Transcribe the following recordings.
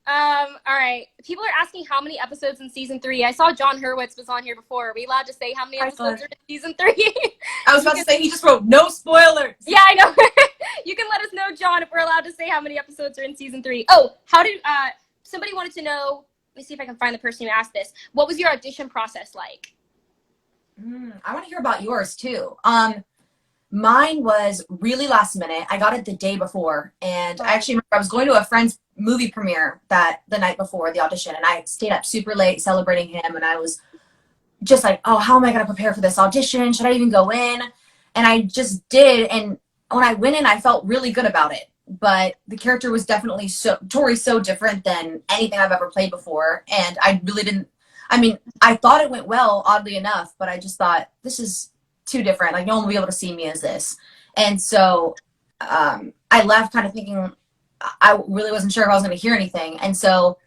All right. People are asking how many episodes in season 3. I saw John Hurwitz was on here before. Are we allowed to say how many episodes are in season 3? I was about to say, he just wrote no spoilers. Yeah, I know. You can let us know, John, if we're allowed to say how many episodes are in season 3. Oh, somebody wanted to know, let me see if I can find the person who asked this. What was your audition process like? I want to hear about yours too. Mine was really last minute. I got it the day before, and I actually remember I was going to a friend's movie premiere the night before the audition, and I stayed up super late celebrating him, and I was just like, oh, how am I going to prepare for this audition? Should I even go in? And I just did, and when I went in, I felt really good about it. But the character was definitely Tori's so different than anything I've ever played before, and I really didn't. I mean, I thought it went well, oddly enough, but I just thought, this is too different. Like, no one will be able to see me as this. And so I left kind of thinking I really wasn't sure if I was going to hear anything. And so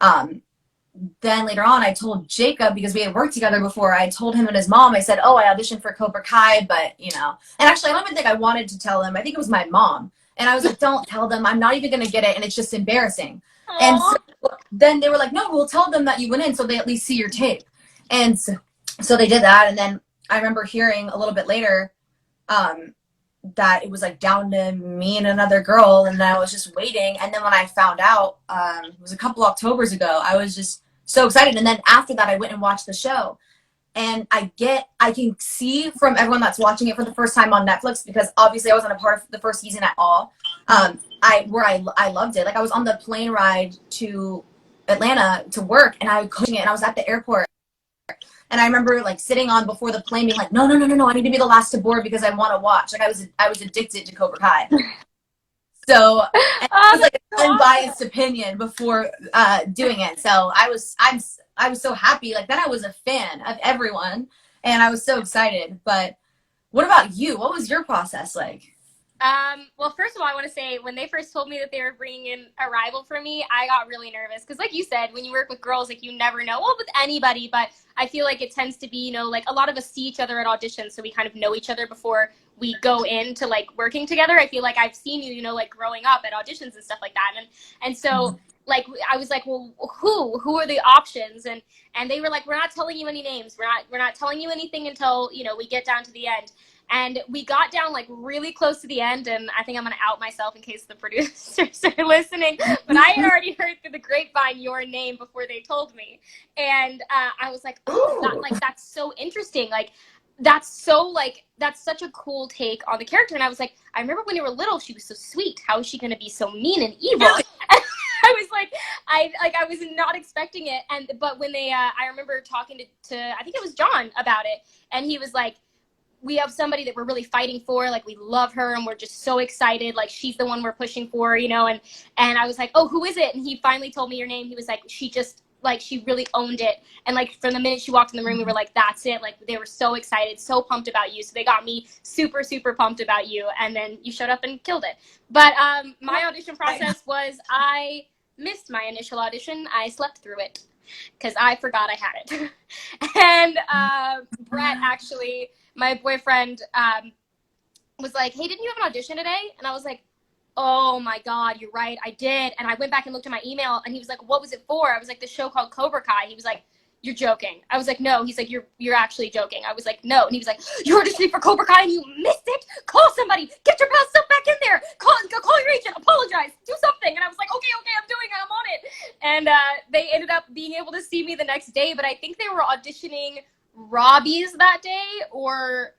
then later on, I told Jacob, because we had worked together before, I told him and his mom, I said, oh, I auditioned for Cobra Kai, but, you know. And actually, I don't even think I wanted to tell him. I think it was my mom. And I was like, don't tell them. I'm not even going to get it, and it's just embarrassing. Aww. And so then they were like, no, we'll tell them that you went in so they at least see your tape. And so they did that, and then I remember hearing a little bit later that it was like down to me and another girl, and I was just waiting. And then when I found out, it was a couple Octobers ago, I was just so excited. And then after that, I went and watched the show. And I can see from everyone that's watching it for the first time on Netflix, because obviously I wasn't a part of the first season at all. I loved it. Like, I was on the plane ride to Atlanta to work, and I was coaching it, and I was at the airport. And I remember like sitting on before the plane being like, no, I need to be the last to board because I want to watch. Like, I was addicted to Cobra Kai. So it was like an unbiased opinion before doing it. So I was so happy. Like, then I was a fan of everyone, and I was so excited. But what about you? What was your process like? Well, first of all, I want to say, when they first told me that they were bringing in a rival for me, I got really nervous. Because like you said, when you work with girls, like, you never know. Well, with anybody, but I feel like it tends to be, you know, like, a lot of us see each other at auditions, so we kind of know each other before we go into, like, working together. I feel like I've seen you, you know, like, growing up at auditions and stuff like that. And so, like, I was like, well, who are the options? And they were like, we're not telling you any names. We're not telling you anything until, you know, we get down to the end. And we got down, like, really close to the end, and I think I'm going to out myself in case the producers are listening, but I had already heard through the grapevine your name before they told me. And I was like, oh, that's so interesting. Like, that's such a cool take on the character. And I was like, I remember when you were little, she was so sweet. How is she going to be so mean and evil? I was like, I was not expecting it. But when they, I remember talking to, I think it was John about it, and he was like, we have somebody that we're really fighting for. Like, we love her, and we're just so excited. Like, she's the one we're pushing for, you know? And I was like, oh, who is it? And he finally told me your name. He was like, she really owned it. And, like, from the minute she walked in the room, we were like, that's it. Like, they were so excited, so pumped about you. So they got me super, super pumped about you. And then you showed up and killed it. But my audition process was, I missed my initial audition. I slept through it because I forgot I had it. And Brett, actually, my boyfriend, was like, hey, didn't you have an audition today? And I was like, oh my God, you're right, I did. And I went back and looked at my email, and he was like, what was it for? I was like, the show called Cobra Kai. He was like, you're joking. I was like, no. He's like, you're actually joking. I was like, no. And he was like, you're auditioning for Cobra Kai and you missed it? Call somebody. Get your past stuff back in there. Call your agent. Apologize. Do something. And I was like, okay, I'm doing it. I'm on it. And they ended up being able to see me the next day, but I think they were auditioning Robbie's that day or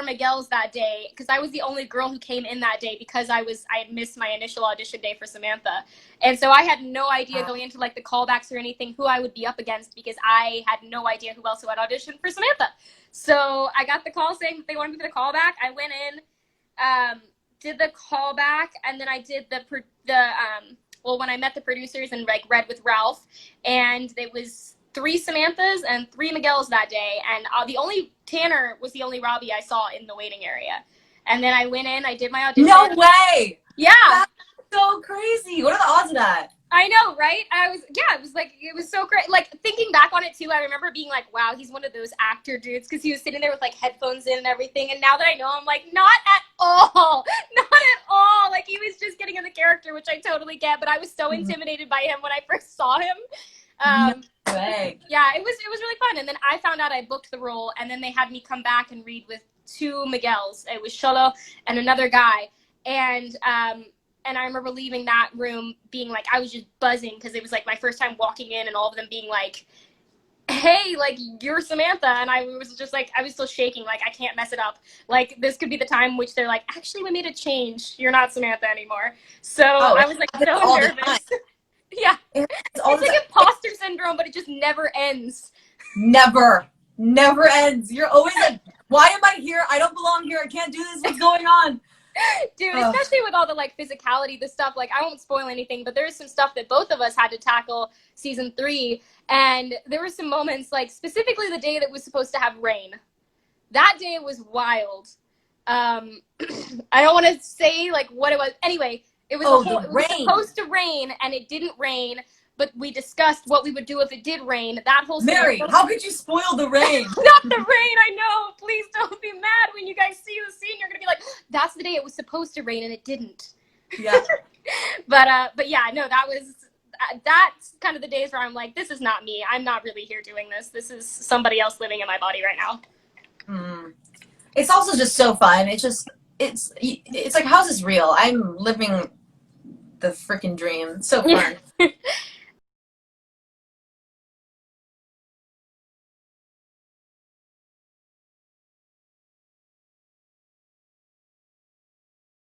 Miguel's that day, because I was the only girl who came in that day because I had missed my initial audition day for Samantha. And so I had no idea going into, like, the callbacks or anything who I would be up against, because I had no idea who else who had auditioned for Samantha. So I got the call saying they wanted me for the callback. I went in, did the callback, and then I did when I met the producers and, like, read with Ralph, and it was 3 Samanthas and 3 Miguels that day, and the only Tanner was the only Robbie I saw in the waiting area. And then I went in, I did my audition. No way! Yeah. That's so crazy. What are the odds of that? I know, right? It was like, it was so great. Like, thinking back on it too, I remember being like, wow, he's one of those actor dudes, because he was sitting there with like headphones in and everything. And now that I know, I'm like, not at all. Not at all. Like, he was just getting in the character, which I totally get, but I was so intimidated by him when I first saw him. No way. Yeah, it was really fun. And then I found out I booked the role, and then they had me come back and read with two Miguels. It was Sholo and another guy. And I remember leaving that room being like, I was just buzzing, because it was like my first time walking in and all of them being like, hey, like, you're Samantha. And I was just like, I was still shaking, like, I can't mess it up. Like, this could be the time in which they're like, actually, we made a change. You're not Samantha anymore. So I was like so nervous. Yeah. It's like imposter syndrome, but it just never ends. Never ends. You're always like, why am I here? I don't belong here. I can't do this. What's going on? Dude, especially with all the like physicality, the stuff, like, I won't spoil anything, but there's some stuff that both of us had to tackle season 3, and there were some moments, like specifically the day that was supposed to have rain. That day was wild. I don't want to say like what it was. Anyway, it was, it was supposed to rain, and it didn't rain. But we discussed what we would do if it did rain. That whole Mary, how could you spoil the rain? Not the rain, I know. Please don't be mad when you guys see the scene. You're gonna be like, that's the day it was supposed to rain and it didn't. Yeah. but yeah, no, that's kind of the days where I'm like, this is not me. I'm not really here doing this. This is somebody else living in my body right now. It's also just so fun. It's like, how's this real? I'm living the freaking dream. It's so fun.